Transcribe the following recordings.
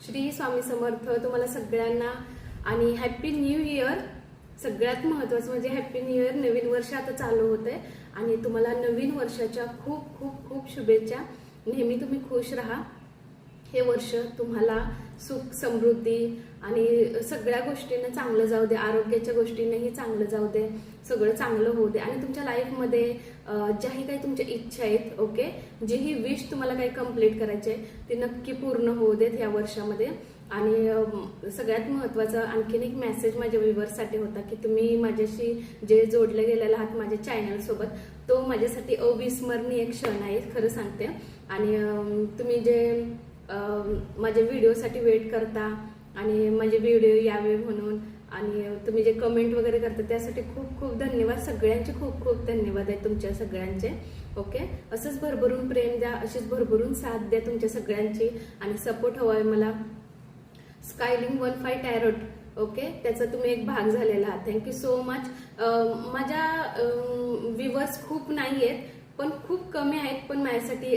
श्री स्वामी समर्थ तुम्हाला सगळ्यांना आणि हॅपी न्यू इयर। सगळ्यात महत्त्वाचं म्हणजे हॅपी न्यू इयर। नवीन वर्ष आता चालू होतंय आणि तुम्हाला नवीन वर्षाच्या खूप खूप खूप शुभेच्छा। नेहमी तुम्ही खुश राहा। हे वर्ष तुम्हाला सुख समृद्धी आणि सगळ्या गोष्टींना चांगलं जाऊ दे, आरोग्याच्या गोष्टींनाही चांगलं जाऊ दे, सगळं चांगलं होऊ दे आणि तुमच्या लाईफमध्ये ज्याही काही तुमच्या इच्छा आहेत, ओके, जी ही विश तुम्हाला काही कंप्लीट करायची आहे ती नक्की पूर्ण होऊ देत या वर्षामध्ये। आणि सगळ्यात महत्त्वाचा आणखीन एक मेसेज माझ्या व्ह्यूअर्ससाठी होता की तुम्ही माझ्याशी जे जोडले गेलेले आहात माझ्या चॅनल सोबत, तो माझ्यासाठी अविस्मरणीय क्षण आहे, खरं सांगते। आणि तुम्ही जे माझ्या व्हिडिओसाठी वेट करता आणि माझे व्हिडिओ यावे म्हणून आणि तुम्ही जे कमेंट वगैरे करता त्यासाठी खूप खूप धन्यवाद। सगळ्यांचे खूप खूप धन्यवाद आहे तुमच्या सगळ्यांचे, ओके। असंच भरभरून प्रेम द्या, अशीच भरभरून साथ द्या तुमच्या सगळ्यांची आणि सपोर्ट हवा आहे मला। स्कायलिंग 15 टॅरोट, ओके, त्याचा तुम्ही एक भाग झालेला आहात, थँक्यू सो मच। माझ्या व्ह्यूअर्स खूप नाही आहेत पण खूप कमी आहेत, पण माझ्यासाठी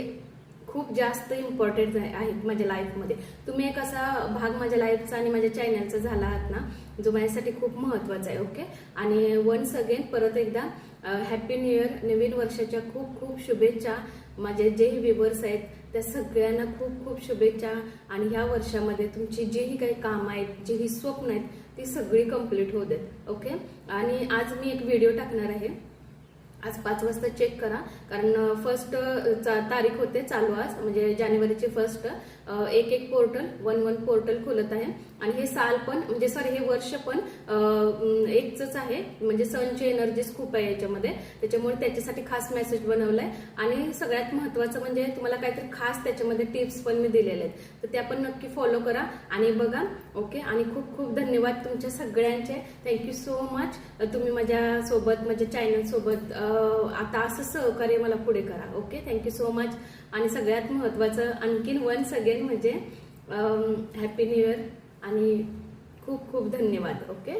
खूप जास्त इम्पॉर्टंट आहेत माझ्या लाईफमध्ये। तुम्ही एक असा भाग माझ्या लाईफचा आणि माझ्या चॅनलचा झाला आहात ना, जो माझ्यासाठी खूप महत्त्वाचा आहे, ओके। आणि वन्स अगेन परत एकदा हॅपी न्यू इयर, नवीन वर्षाच्या खूप खूप शुभेच्छा। माझे जे व्ह्यूअर्स आहेत त्या सगळ्यांना खूप खूप शुभेच्छा आणि ह्या वर्षामध्ये तुमची जेही काही कामं आहेत, जी ही स्वप्न आहेत ती सगळी कंप्लीट होऊ देत, ओके। आणि आज मी एक व्हिडिओ टाकणार आहे, आज 5 वाजता चेक करा, कारण फर्स्ट तारीख होते चालू आज, म्हणजे जानेवारीची फर्स्ट। एक पोर्टल 11 पोर्टल खुलत आहे आणि हे साल पण म्हणजे सॉरी हे वर्ष पण एकच आहे, म्हणजे सनची एनर्जीज खूप आहे याच्यामध्ये, त्याच्यामुळे त्याच्यासाठी खास मेसेज बनवलाय। आणि सगळ्यात महत्त्वाचं म्हणजे तुम्हाला काहीतरी खास त्याच्यामध्ये टिप्स पण मी दिलेले आहेत, तर त्या पण नक्की फॉलो करा आणि बघा, ओके। आणि खूप खूप धन्यवाद तुमच्या सगळ्यांचे, थँक्यू सो मच। तुम्ही माझ्या सोबत, माझ्या चॅनल सोबत आता असं सहकार्य मला पुढे करा, ओके, थँक्यू सो मच। आणि सगळ्यात महत्त्वाचं आणखीन वन्स अगेन म्हणजे हॅपी न्यू इयर आणि खूप खूप धन्यवाद, ओके।